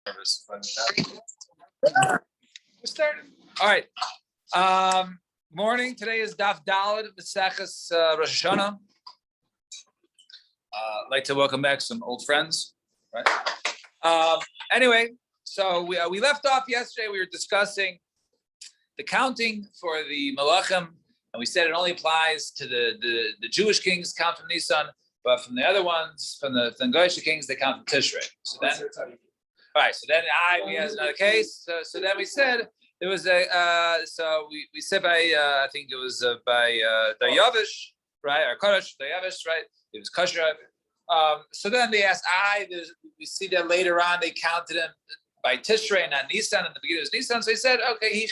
nervous. We're starting. All right. Morning. Today is Daf Daled Maseches Rosh Hashanah. I'd like to welcome back some old friends. Right. Anyway, so we left off yesterday. We were discussing the counting for the Malachim, and we said it only applies to the Jewish kings count from Nisan, but from the other ones, from the Goyish kings, they count from Tishrei. So then, all right. So then we had another case. So then we said there was so we said by I think it was by Dayavish, right? Or Kodesh Dayavish, right? It was kosher. So then they asked, we see that later on they counted him by Tishrei and not Nisan. In the beginning it was Nisan. So he said, okay,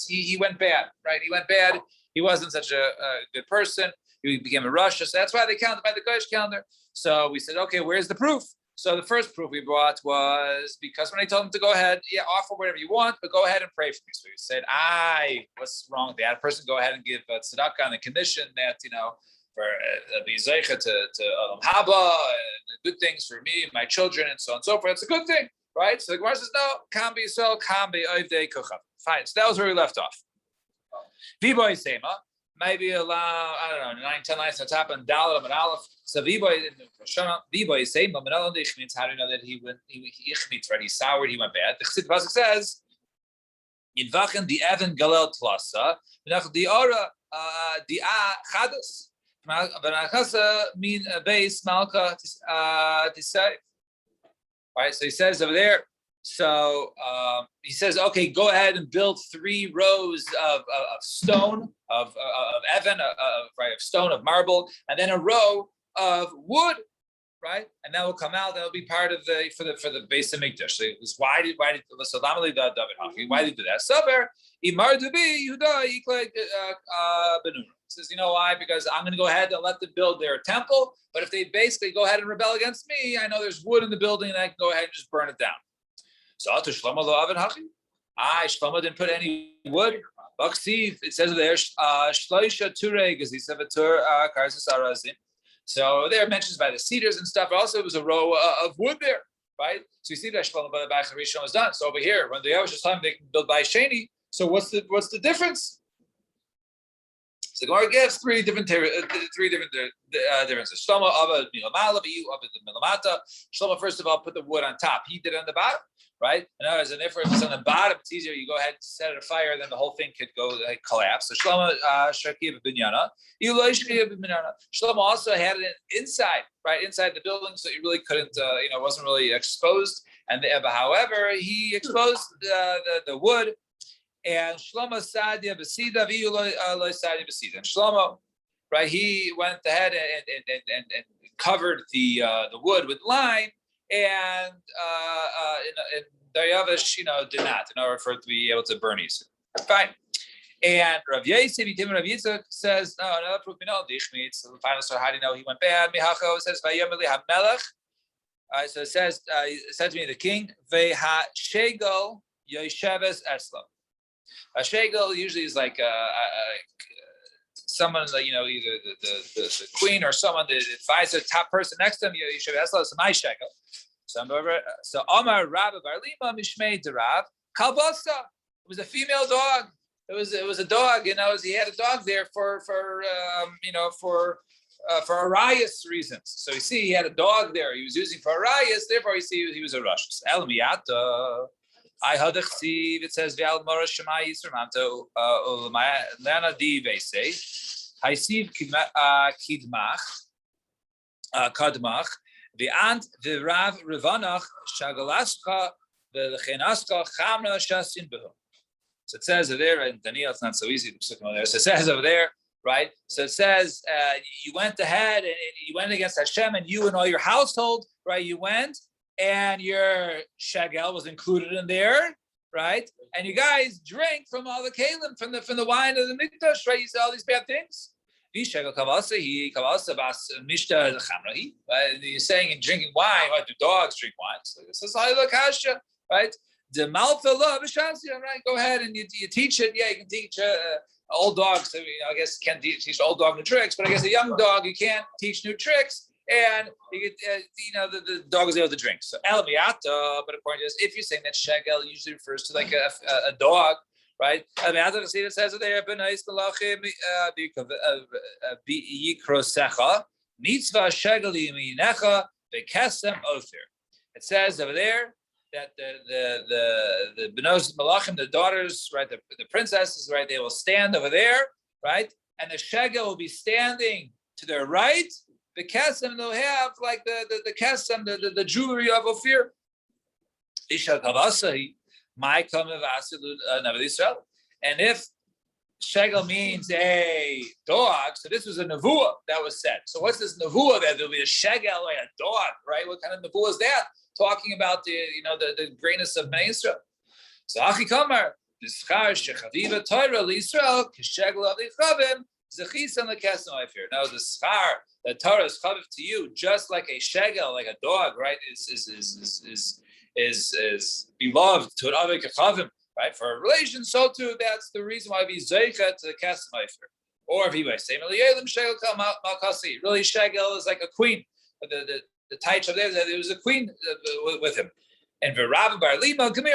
he went bad, right? He went bad. He wasn't such a good person. He became a Russia. So that's why they counted by the Goyish calendar. So we said, okay, where's the proof? So the first proof we brought was because when I told him to go ahead, offer whatever you want, but go ahead and pray for me. So he said, what's wrong with that? A person go ahead and give tzedakah on the condition that, for be zeicha to Olam Haba and good things for me and my children and so on and so forth. It's a good thing, right? So the Gemara says, no, can be so, can be oivdei kochav. Fine. So that was where we left off. Viboy Sema, maybe allow, 9-10 lines on top and Dalet and Aleph. So Viboy Sema, Menel means how do you know that he ichmitz, right? He soured, he went bad. The Chassid Pasuk says, Yidvachen di Evan Galel Tlasa, Menach di Ora di A Chados. V'nachasa mean base Malka Tisay. Right, so he says over there. So he says, okay, go ahead and build 3 rows of stone, of Evan, of stone, of marble, and then a row of wood, right? And that will come out. That will be part of for the base of Mikdash. So it was why did David do that? Saber Imar Dubi Yehuda Yiklek Benuna. Says, you know why? Because I'm going to go ahead and let them build their temple. But if they basically go ahead and rebel against me, I know there's wood in the building, and I can go ahead and just burn it down. So to Shlomo lo aven hachi. Shlomo didn't put any wood. It says there, Shloisha Turei Gazisa Vatur Karsis Arazim. So there mentions by the cedars and stuff. Also, it was a row of wood there, right? So you see that Shlomo by the back of Rishon was done. So over here, when the Yavish time they can build by Sheni. So what's the difference? So the Gemara gives 3 different differences. Shlomo Abba Milamala, you Abba the Milamata. Shlomo first of all put the wood on top. He did it on the bottom, right? And as an if it's on the bottom, it's easier. You go ahead and set it afire, then the whole thing could go collapse. So Shlomo Shakiv Binyana. Shlomo also had it inside, right inside the building, so you really couldn't, wasn't really exposed. And however, he exposed the wood. And Shlomo Sadia Besida V'Yuloi Sadia Besida. And Shlomo, right? He went ahead and covered the wood with lime, and Daryavish, did not in order for it to be able to burn easily. Fine. And Rav Yitzchak says, no, another proof. So the final story, how do you know he went bad? Mihacho says, Vayomeli HaMelech. So it says, said to me the king, Veha Shegel Yosheves Eslam. A shegel usually is like someone, either the queen or someone, the advisor, top person next to him. You should ask us my shegel. So Omar Rabba Barlima Mishmei Derav Kalbasa. It was a female dog. It was a dog. He had a dog there for Arias reasons. So you see, he had a dog there. He was using for Arias. Therefore, you see, he was a Rush. Elmiata. I had a chsiv. It says V'al Mora Shemai Yisramanto Lana Di Vese Haisiv Kidmach Kadmach V'ant V'Rav Revanach Shagalaska V'Lechenaska Chamna Shasin Behu. So it says over there, and Daniel, it's not so easy to put there. So it says over there, right? So it says you went ahead and you went against Hashem, and you and all your household, right? You went. And your shagel was included in there, right? And you guys drank from all the kalim, from the wine of the mikdash, right? You said all these bad things. You're saying in drinking wine, do dogs drink wine? So this is kasha, right? The malta love, right? Go ahead and you teach it. Yeah, you can teach old dogs. I guess you can't teach old dog new tricks, but I guess a young dog you can't teach new tricks. and you get, the dog is able to drink. So elamiata, but according to this, if you're saying that shegel usually refers to like a dog, right? Elamiata, see it says it there, benais malachim yikrosecha mitzvah shegel yiminecha bekesem othir. It says over there that the benos malachim, the daughters, right, the princesses, right, they will stand over there, right, and the shegel will be standing to their right. The kesem, they'll have like the kesem, the jewelry of Ophir. And if shegel means a dog, so this was a nevuah that was said. So what's this nevuah that there'll be a shegel like a dog, right? What kind of nevuah is that? Talking about the greatness of Bnei Yisrael. So Achi Kamar, the schar shechaviva Torah l'Yisrael k'shegel of lichavim zechis and lekesem Ophir. Now the schar, the Torah is chaviv to you, just like a shegel, like a dog, right? Is beloved to an avik chavim, right? For a relation, so too that's the reason why we zeicha to the kesem Ophir. Or if you say Melielim shegel kal malkasi, really shegel is like a queen. The Taich of there, there was a queen with him. And Rabbi Bar Lima, Rabbi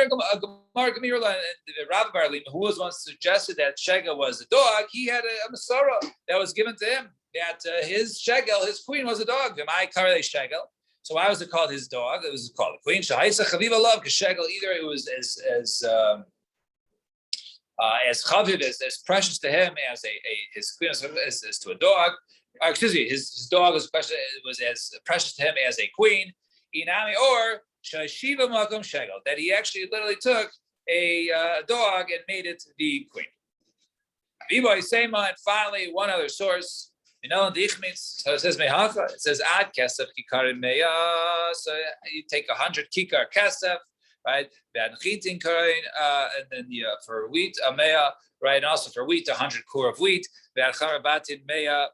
Bar Lima, who was once suggested that shegel was a dog, he had a Masorah that was given to him, that his shegel, his queen was a dog. Shegel. So why was it called his dog? It was called a queen. Because shegel, either it was as chaviv, as precious to him as his queen as to a dog. His dog was as precious to him as a queen. Inami or Shashiva Makom Shegel, that he actually literally took a dog and made it the queen. Viboy Sema, and finally one other source. So it says Mehafa. It says Ad Kesef Kikarim Meya. So you take 100 Kikar Kesef, right? And then for wheat Meya, right? And also for wheat 100 kur of wheat. Meya.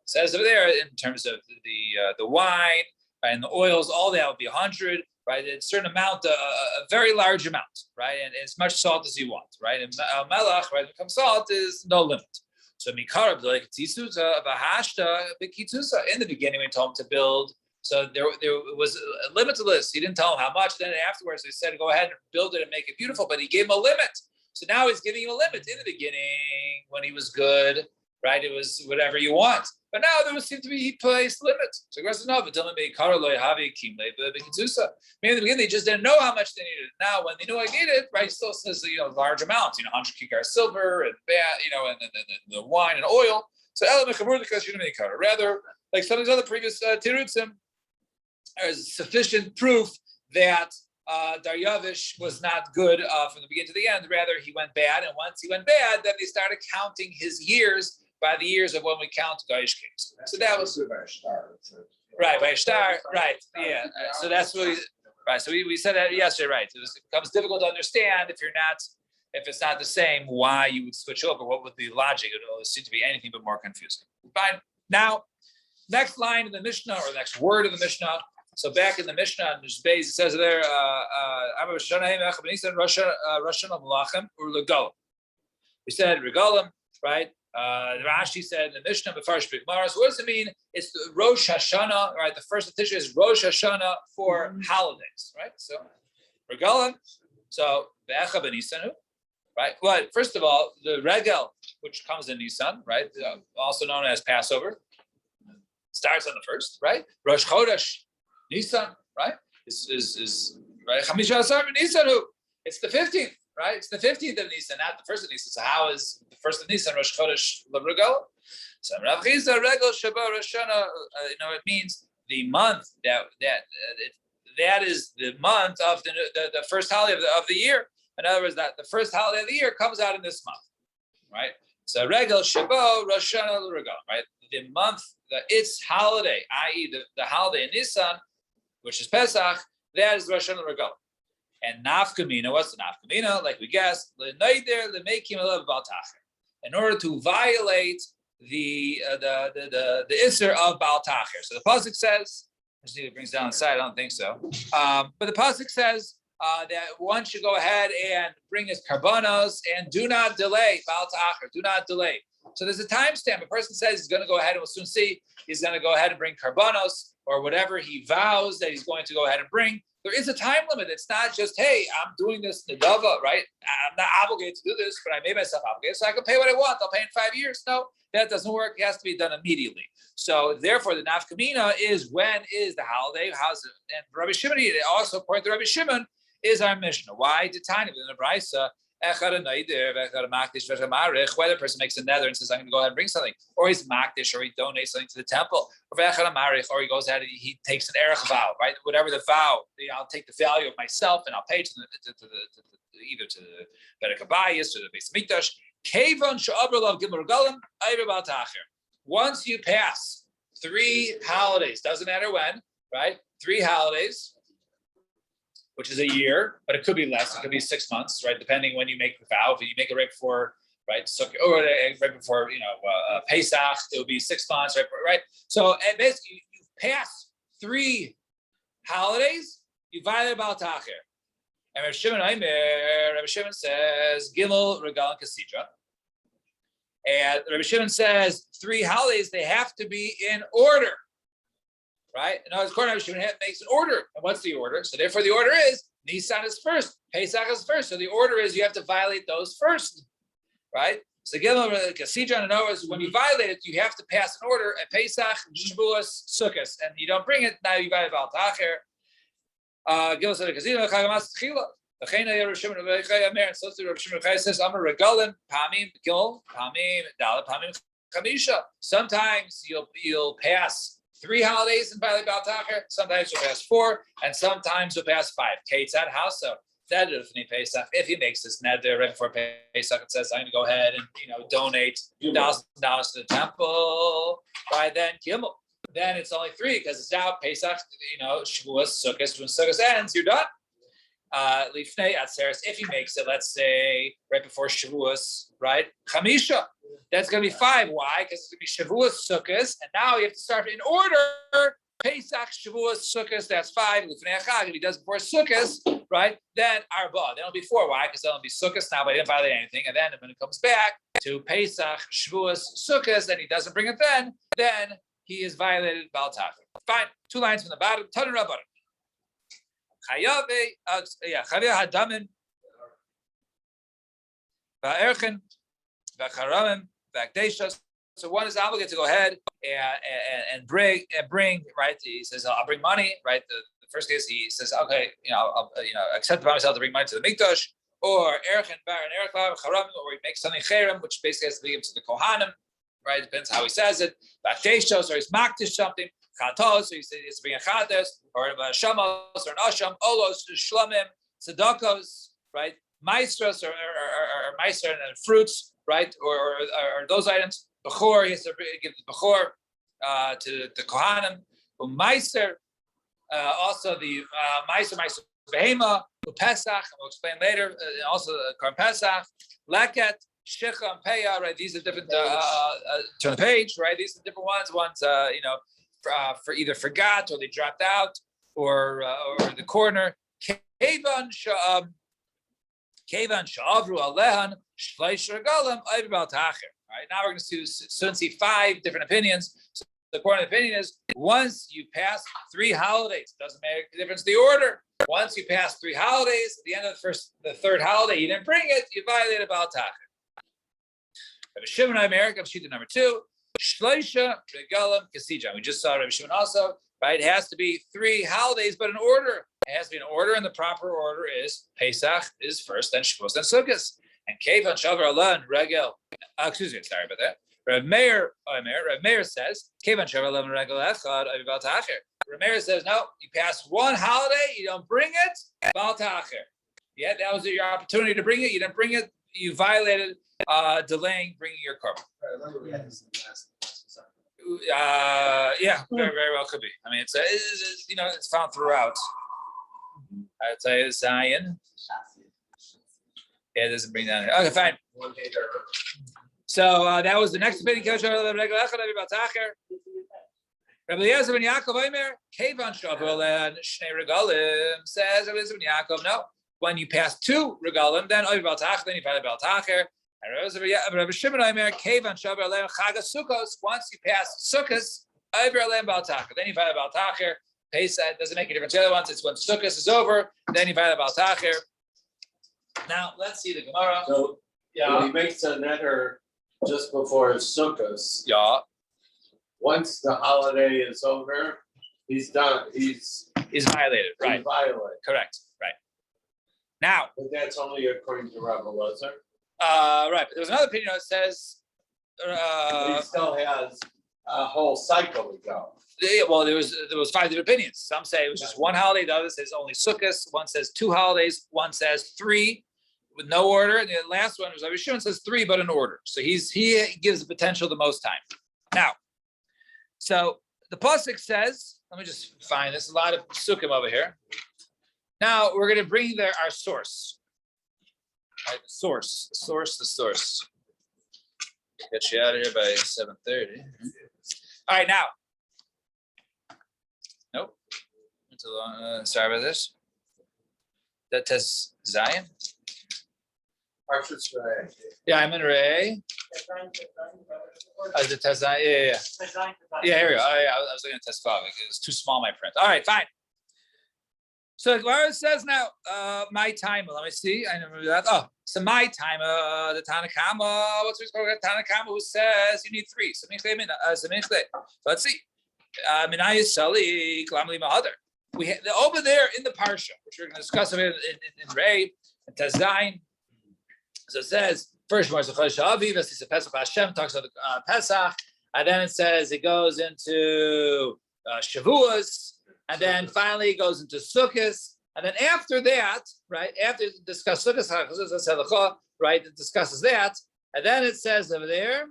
Says over there in terms of the wine and the oils, all that would be 100, right? A certain amount, a very large amount, right? And as much salt as you want, right? And melach, right? When it comes salt, is no limit. So mikarab like v'hashta b'kitusa. In the beginning, we told him to build. So there was a limit to this. He didn't tell him how much. Then afterwards, they said, "Go ahead and build it and make it beautiful." But he gave him a limit. So now he's giving him a limit. In the beginning, when he was good, right, it was whatever you want. But now there seemed to be he placed limits. So Grass no, but maybe in the beginning they just didn't know how much they needed. Now when they knew I needed, right, he still says large amounts, 100 kikar silver and and the wine and oil. So rather, like some of these other previous tirutzim, there's sufficient proof that Daryavish was not good from the beginning to the end. Rather, he went bad, and once he went bad, then they started counting his years by the years of when we count Goyish kings. So that was right by Shtar, right? Yeah. So that's what right. So we said that yesterday, right? It becomes difficult to understand if it's not the same. Why you would switch over? What would the logic? It will seem to be anything but more confusing. Fine. Now, next line in the Mishnah or the next word of the Mishnah. So back in the Mishnah, it says there, we said regalim, right? Rashi said in the Mishnah, Mefarish B'Gemara. So what does it mean? It's the Rosh Hashanah, right? The first of Tishrei is Rosh Hashanah for holidays, right? So regalim. So Be'echa B'Nisanu, right? Well, first of all, the regel, which comes in Nisan, right? Also known as Passover, starts on the first, right? Rosh Chodesh. Nisan, right? Is right? Chamisha Asar Nisanu. It's the 15th, right? It's the 15th of Nisan, not the first of Nisan. So how is the first of Nisan Rosh Chodesh L'Regel? So Rav Chizda Regel Shabbat Rosh Hashanah. It means the month that is the month of the first holiday of the year. In other words, that the first holiday of the year comes out in this month, right? So Regel Shabbat Rosh Hashanah L'Regel, right? The month, its holiday, i.e., the holiday in Nisan, which is Pesach, that is Rosh Hashanah Regal. And Nafkamina, what's the Nafkamina? Like we guessed, in order to violate the Isser of Baal Tacher. So the pasuk says, I just need to bring it down the side. I don't think so. But the pasuk says that one should go ahead and bring his karbanos and do not delay Baal Tacher. Do not delay. So there's a timestamp. A person says he's going to go ahead and we'll soon see. He's going to go ahead and bring karbanos or whatever he vows that he's going to go ahead and bring. There is a time limit. It's not just, hey, I'm doing this nedava, right? I'm not obligated to do this, but I made myself obligated, so I can pay what I want. I'll pay in 5 years. No, that doesn't work. It has to be done immediately. So therefore, the nafkamina is when is the holiday? How's it? And Rabbi Shimon, also according to Rabbi Shimon, is our Mishnah. Why? The tiny in the brisa. Whether a person makes a nether and says, I'm going to go ahead and bring something, or he's makdish, or he donates something to the temple, or he goes ahead and he takes an erech vow, right? Whatever the vow, I'll take the value of myself and I'll pay either to the Berek Habayis, to the Beis Mikdash. Once you pass 3 holidays, doesn't matter when, right? 3 holidays, which is a year, but it could be less. It could be 6 months, right? Depending when you make the vow. If you make it right before, right, or right before, Pesach, it would be 6 months, right? So basically, you pass 3 holidays, you violate Baal Tacher. And Rabbi Shimon says, Gimel, Regal, and Kasidra. And Rabbi Shimon says 3 holidays, they have to be in order. Right? And as Rabbi Shimon makes an order. And what's the order? So therefore the order is Nisan is first, Pesach is first. So the order is you have to violate those first. Right? So Gimel, Kasidra, and Noah's, when you violate it, you have to pass an order at Pesach, Shavuos, Sukkot. And you don't bring it, now you violate Baal Tacher. Gimel said Kasidra, Chagamas Tchila. And so Rabbi Shimon says, I'm a regalim, Pamim, Gimel, Pamim, Dalet, Pamim, Chamisha. Sometimes you'll pass 3 holidays in violate Baal Tacher, sometimes you'll pass 4, and sometimes you'll pass 5. Ketzad, how so? Pesach, if he makes this neder right before Pesach and says, I'm going to go ahead and donate $1,000 to the temple, by then Gimel. Then it's only 3 because it's out Pesach, Shavuos, Sukkot. When Sukkot ends, you're done. Lifnei Atzeres, if he makes it, let's say right before Shavuos, right? Chamisha, that's going to be 5. Why? Because it's going to be Shavuos, Sukkot, and now you have to start in order. Pesach, Shavuos, Sukkot, that's 5. Lifnei Achag, if he does before Sukkot, right? Then Arba, then it'll be 4. Why? Because it'll be Sukkot now, but he didn't violate anything. And then when it comes back to Pesach, Shavuos, Sukkot, and he doesn't bring it then he is violated Baal Tacher. Fine. 2 lines from the bottom. Tanur Rabbanan. Chayav hadamin va'erchen va'charamim va'kdeshas. So one is obligated to go ahead and bring, right? He says, I'll bring money, right? The first case he says, okay, I'll accept by myself to bring money to the mikdash, or erchen va'charamim, or he makes something cherem, which basically has to give to the kohanim, right? Depends how he says it. Va'kdeshas, or he's makdish something. Chatos, so you say it's bring a chatos, or a shamos, or an asham, olos, shlamim, tzedakos, right? Maestros, or meister and fruits, right? Or those items. Bechor, he has to give the bechor to the kohanim. Meister, also the meister behema, Pesach, and we'll explain later. Also the Korban Pesach, leket, shecha, and peah, right? These are different. Turn the page, right? These are different ones. One's for either forgot or they dropped out or the corner. Kevan sha'avru alehan shleish regalim ayv Baal Tacher. Right, now we're going to soon see 5 different opinions. So the point of the opinion is once you pass 3 holidays, doesn't make a difference the order. Once you pass 3 holidays, at the end of the 3rd holiday, you didn't bring it, you violated Baal Tacher. Rabbi Shimon America, Shita number 2. Shleisha regalim kasija. We just saw Rabbi Shimon also, right? It has to be 3 holidays, but in order. It has to be in order, and the proper order is Pesach is first, then Shavuos, then Sukkot. And Kevan Shavar Allah and Regel. Sorry about that. Rav Meir says Kevan Shavar Allah and Regel Echad Ayv Baal Tacher. Rav Meir says no. You pass 1 holiday, you don't bring it. Baal Tacher. Yeah, that was your opportunity to bring it. You didn't bring it. You violated. Delaying bringing your korban. Very, very well could be. I mean, it's found throughout. I'd say Zion. Yeah, it doesn't bring that in. Okay, fine. So that was the next opinion. Rabbi Eliezer ben Yaakov Omer, Kevan Shavuos and Shnei Regalim says Rabbi Eliezer ben Yaakov, no. When you pass 2 regalim, then Baal Tacher, then you violate Baal Tacher. Rabbi Shimon Omer, Kevan Shavar Aleim Chag Sukkos. Once you pass Sukkos, over Aleim Baal Tacher. Then you violate Baal Tacher. Pesach doesn't make a difference. The other ones, it's when Sukkos is over, then you violate Baal Tacher. Now let's see the Gemara. So he makes a netter just before Sukkot. Yeah. Once the holiday is over, he's done. He's violated. Right. He's violated. Correct. Right. Now. But that's only according to Rabbi Elazar. Right. But there's another opinion that says. He still has a whole cycle to go. Well, there was 5 different opinions. Some say it was just one holiday. The other says only Sukkot. One says 2 holidays. One says 3 with no order. And the last one was Rabbi Shimon says 3 but in order. So he gives the potential the most time. Now, so the pasuk says, let me just find this. A lot of sukkim over here. Now we're going to bring there our source. Right, the source. Get you out of here by 7:30. All right, now. Nope. It's a long, sorry about this. That Tez Zion. Yeah, I'm in Ray. The Tez Zion. Yeah. Yeah, here we go. Oh, yeah, I was looking at Tez Vav. It was too small, my print. All right, fine. So Gemara says now, my time. Let me see. I remember that. Oh, so my time. The Tanakama. What's called Tanakama? Who says you need 3? So let's see. We have over there in the parsha, which we're going to discuss in Ray and Tazayin. So it says first one is Aviv, it's a Pesach Hashem talks about Pesach, and then it says it goes into Shavuos, and then finally it goes into Sukkot, and then after that, right after it discusses Sukkot, right, it discusses that, and then it says over there.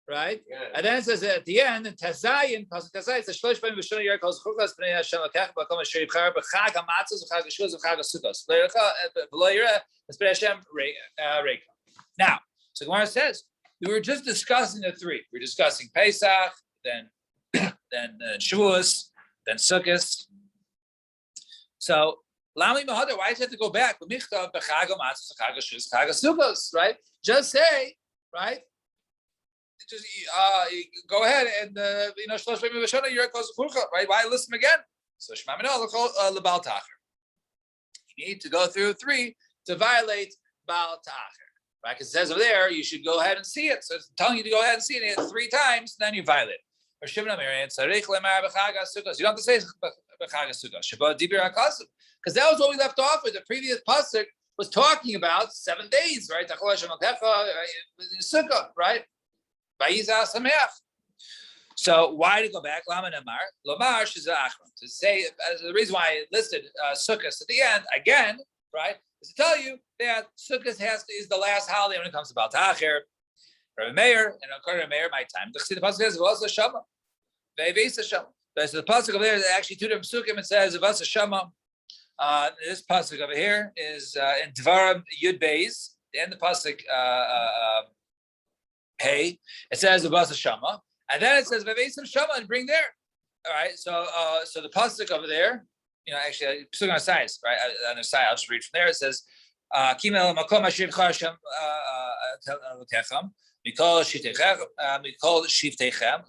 Right, and then it says at the end in Tazayin, Pasuk Tazayin, it says Shlosh B'nei V'Shon Yer Kol Zechukos B'nei Hashem Lokach B'Kom Asher Yibchar B'Chag HaMatzos B'Chag HaShuvos B'Chag HaSukkos V'Lo Yireh B'Nei Hashem Reika. Now, so Gemara says we were just discussing the 3. We were discussing Pesach, then Shavuos, then Sukkos. So Lami Mahadar, why does it have to go back? B'Michtav B'Chag HaMatzos B'Chag HaShuvos B'Chag HaSukkos, right? Just say, right? Just go ahead and right? Why listen again? So Baal Tacher. You need to go through 3 to violate Baal Tacher. Right? Because it says over there you should go ahead and see it. So it's telling you to go ahead and see it 3 times, then you violate it. You don't have to say because that was what we left off with. The previous pasuk was talking about 7 days, right? Right? So why to go back? To say the reason why I listed Sukkot at the end again, right, is to tell you that Sukkot is the last holiday when it comes to Baal Tacher. Rabbi Meir, and according to Meir, my time. The pasuk says also Shama. So the pasuk over there is actually 2 different psukim. It says Vasa Shama. This pasuk over here is in Dvarim Yud Beis. The end of the pasuk. Hey, it says the Vasa Shama, and then it says Vavesim Shama and bring there. All right, so the pasuk over there, actually pasuk on the side, right? On the side, I'll just read from there. It says, "Kimel makom asher Hashem tekam mikol shiftechem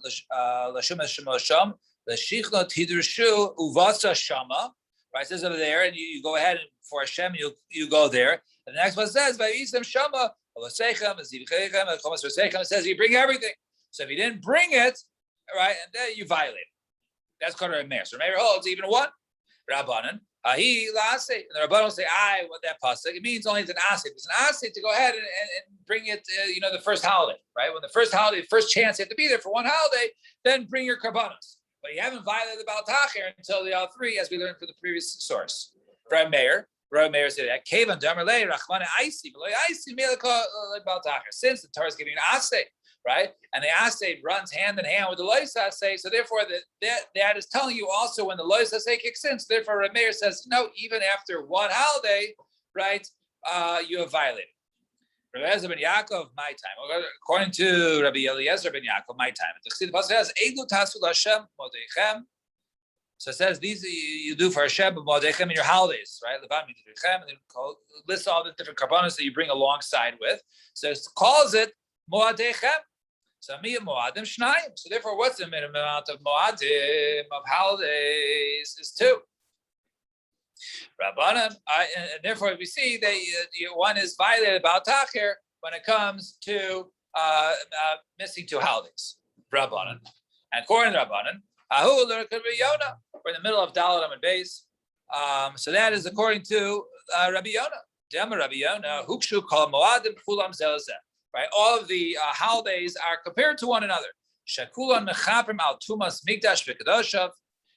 l'shum sham l'shichnot hidrshu uvasa Shama." Right, it says over there, and you go ahead and for Hashem, you go there. And the next one says Vavesim Shama. It says you bring everything. So if you didn't bring it, right, and then you violate it. That's called a Meir. So Meir holds even one. Rabbanan. He lase. And the Rabbanan say, I want that pasuk. It means only it's an asset. It's an asset to go ahead and bring it, the first holiday, right? When the first chance you have to be there for one holiday, then bring your karbanos. But you haven't violated the Baal Tacher until the all 3, as we learned from the previous source. From Meir. Rabbi Meir said that Kevan Damarle Rachmana Aisi Melaka Baal Tacher. Since the Torah is giving an asay, right, and the asay runs hand in hand with the lois asay, so therefore that is telling you also when the lois asay kicks in. So therefore, Rabbi Meir says no, even after one holiday, right, you have violated. Rabbi Eliezer ben Yaakov, my time. According to Rabbi Eliezer ben Yaakov, my time. The pasuk says Eidu Tasul Hashem Modeichem. So it says these you do for Hashem Moadechem in your holidays, right? And then lists all the different karbanos that you bring alongside with. So it calls it Moadechem. So Moadim Shnayim. So therefore, what's the minimum amount of Moadim of holidays is 2. Rabbanan, and therefore we see that one is violated about Tachir when it comes to missing 2 holidays. Rabbanan. And according to Rabbanan, we're in the middle of Dalet Amud Beis. So that is according to Rabbi Yonah. Rabbi Yonah, Hukshu kol moadim kulam zelzeh. Right, all of the holidays are compared to one another. Shakulan mechaprim al tumas mikdash v'kedoshav,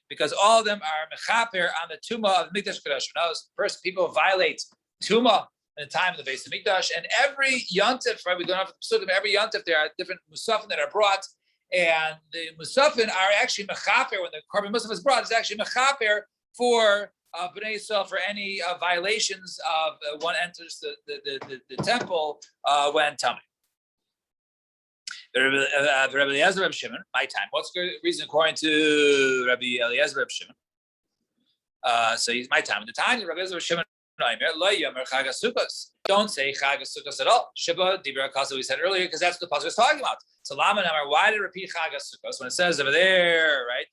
because all of them are mechaper on the tuma of mikdash kedoshav. Now, first, people violate tuma in the time of the base of mikdash, and every yontif, right? We don't have to psukim. Every yontif, there are different musafin that are brought. And the musafin are actually mechaper when the korban musaf is brought. It's actually mechaper for bnei Yisrael for any violations of one enters the temple when tummy. Rabbi Eliezer Reb Shimon, my time. What's the reason according to Rabbi Eliezer Reb Shimon? So he's my time. The time Rabbi Eliezer Reb Shimon. Don't say Chag Sukkos at all. Shiba Dibra Kasa we said earlier because that's what the pasuk is talking about. So Lama Namar, why did it repeat Chag Sukkos when it says over there, right?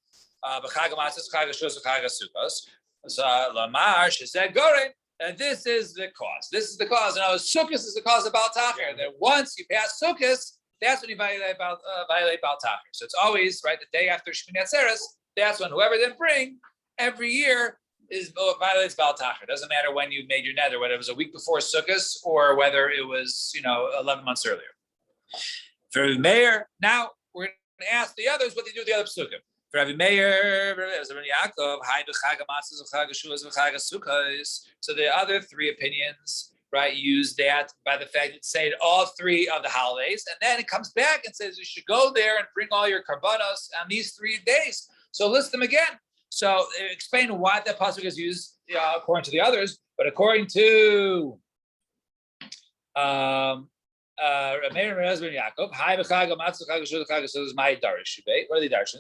B'Chag Matzos, Chag Shavuos, Chag Sukkos. So Lamar she said Goren, and this is the cause. This is the cause. And Sukkos is the cause of Baal Tachir. That once you pass Sukkos, that's when you violate Baal Tachir. So it's always right the day after Shmini Atzeres. That's when whoever didn't bring every year violates Baal Tachir. It doesn't matter when you made your nether, whether it was a week before Sukkot or whether it was 11 months earlier. For Meir, now we're going to ask the others what they do with the other psukim. For Rabbi Meir, Yaakov, so the other 3 opinions, right, use that by the fact that say all 3 of the holidays, and then it comes back and says you should go there and bring all your karbanos on these 3 days. So list them again. So explain why that pasuk is used according to the others, but according to Rameir Rezben Yaakov, Hai B'Chag Matzah Chag Shavuos Chag Sukkos my Darish. What are they Darish?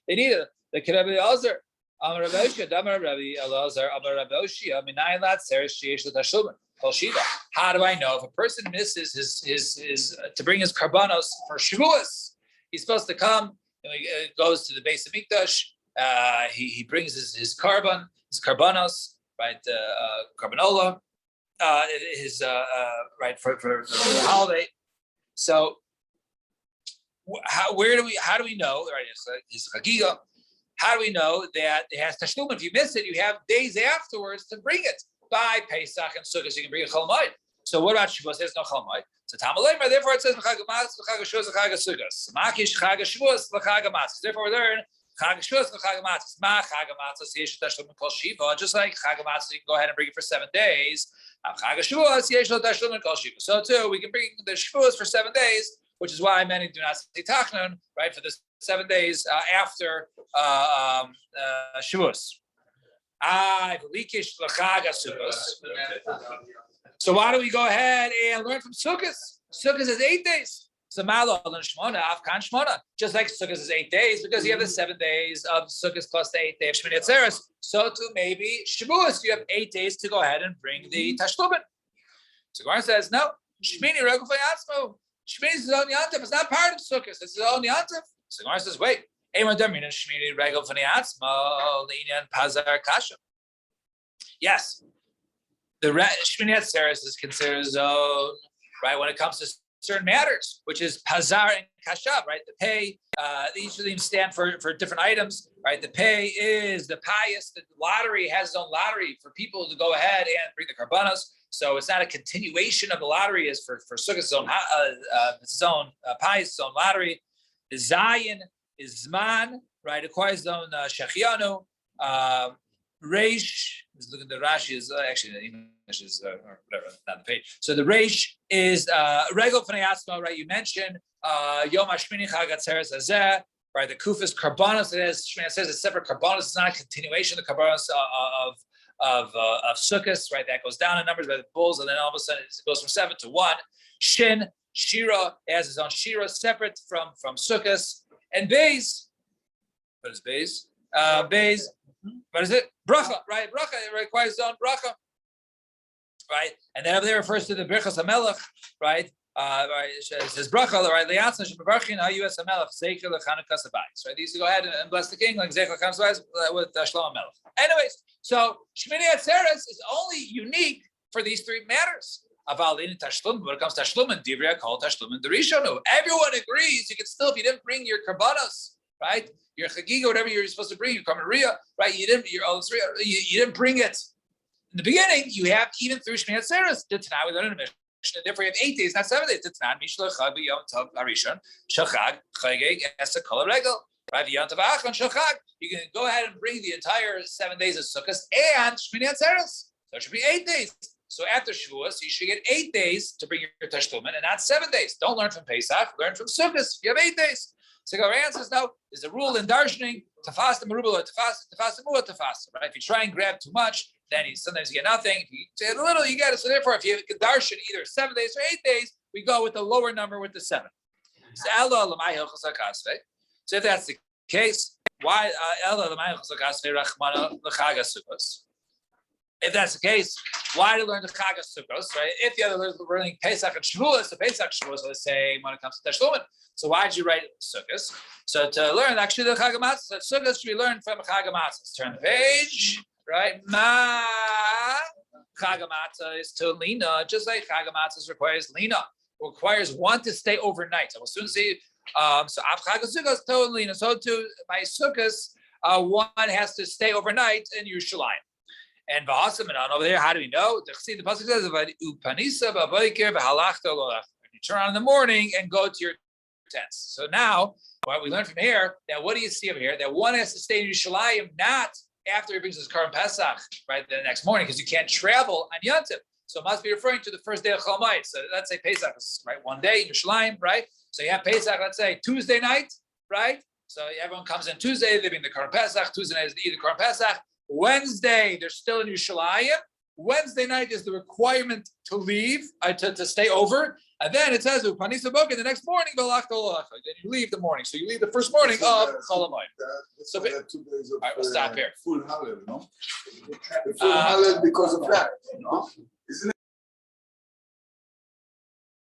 They need it. The Rabbi Elazar, Amar Rabbi Oshia, Damar Rabbi Elazar, Amar Rabbi Oshia, Minayin Lat Seres Sheyesh L'Tashlumin Kol Shiva. How do I know if a person misses his to bring his karbanos for Shavuos? He's supposed to come. He goes to the base of Mikdash. He brings his karbanos, right? Carbanola, right for the holiday. So, how do we know? Right, his chagiga. How do we know that it has tashlum? If you miss it, you have days afterwards to bring it. By Pesach and Sukkot, you can bring a Chol Moed. So what about Shavuos? There's no Chol Moed. So Tamaleimer, therefore it says Chag Matzos, Chag Shavuos, Chag Sukkos. Makish Chag Shavuos, Chag Matzos. Therefore we learn Chag Shavuos, Chag Matzos. Ma Chag Matzos, Yesh Tashlum Kol Shiva. Just like Chag Matzos, you can go ahead and bring it for 7 days. Chag Shavuos, Yesh Tashlum Kol Shiva. So too, we can bring the Shavuos for 7 days, which is why many do not say Tachnun, right, for the 7 days after Shavuos. So why do we go ahead and learn from Sukkot? Sukkot is 8 days. So just like Sukkot is 8 days, because you have the 7 days of Sukkot plus the 8th day of Shmini Atzeres. So too maybe Shavuos, you have 8 days to go ahead and bring the Tashlumin. So Gemara says, no, Shmini Regel Fayatzmo. Shmini is his own Yantif. It's not part of Sukkot. It's his own Yantif. So Gemara says, wait. Yes, the Shmini Atzeres is considered his own, right, when it comes to certain matters, which is Pazar and Kashav, right? The pay, each of them stand for different items, right? The pay is the pious, the lottery has its own lottery for people to go ahead and bring the karbanos. So it's not a continuation of the lottery as for Sukkot's own, pious, its own lottery. The Zion is Zman, right? Acquires his own Shechianu. Reish, look at the Rashi is actually the English is or whatever, not the page. So the Reish is Regel Fnei Atzmo, right? You mentioned Yom HaShmini Chag Atzeres Hazeh, right? The Kufas Karbanos, it says it's separate Karbanos. It's not a continuation of the Karbanos of Sukkot, right? That goes down in numbers by the bulls, and then all of a sudden it goes from 7 to 1. Shin Shira has his own Shira, separate from Sukkot. And Beis, what is Beis? Beis, what is it? Bracha, right? Bracha, it requires its own bracha, right? And then over there refers to the Birchas HaMelech, right? Right, it says bracha, right? Liatzna shemevarchin ha'yus HaMelech zeicher leChanukas habayis, right? They used to go ahead and bless the king like zeicher leChanukas habayis with Shlomo Melech. Anyways, so Shmini Atzeres is only unique for these three matters. Aval in Tashlum, when it comes to Tashlum and Divrei called Tashlum and Derishonu, everyone agrees you can still, if you didn't bring your karbanos, right? Your chagiga, whatever you're supposed to bring, your kamaria, right? You didn't bring it in the beginning. You have even through Shmini Atzeres. Tonight we learned in a mission. Therefore, you have 8 days, not 7 days. Tonight, Mishloach Chag b'Yom Tov Harishon Shachag Chageg Esa Kol Regel. Right, Yom Tov Achon Shachag. You can go ahead and bring the entire 7 days of Sukkot and Shmini Atzeres. So it should be 8 days. So after Shavuos, you should get 8 days to bring your Tashlumin and not 7 days. Don't learn from Pesach, learn from Sukkot. You have 8 days. So our answer is no. There's a rule in Darshaning, tafasta merubah or tafasta mu'ah tafasta. Right? If you try and grab too much, then sometimes you get nothing. If you get a little, you get it. So therefore, if you darshan either 7 days or 8 days, we go with the lower number with the 7. So if that's the case, why if that's the case, why to learn the Chag Sukkos, right? If the other learning Pesach and Shavuos, the Pesach Shavuos are the same when it comes to Tashlumin. So why did you write Sukkos? So to learn actually the Chag HaMatzos, Sukkos should be learned from Chag HaMatzos. Turn the page, right? Ma Chag HaMatzos is to Lina, just like Chag HaMatzos requires Lina, requires one to stay overnight. So we'll soon see. So Av Chag Sukkos to Lina. So to my Sukkos, one has to stay overnight in Yerushalayim. And over there, how do we know? The pasuk says, you turn on in the morning and go to your tents. So now, what we learn from here, that what do you see over here? That one has to stay in Yerushalayim, not after he brings his Karban Pesach, right, the next morning, because you can't travel on Yom Tov. So it must be referring to the first day of Chol Moed. So let's say Pesach is right 1 day in Yerushalayim, right? So you have Pesach, let's say Tuesday night, right? So everyone comes in Tuesday, they bring the Karban Pesach. Tuesday night is the Karban Pesach. Wednesday, they're still in Yerushalayim. Wednesday night is the requirement to leave, to stay over. And then it says, the next morning, then you leave the morning. So you leave the first morning of Chol Moed. So, all right, we'll stop here. Full Hallel, no? Full Hallel because of that, no?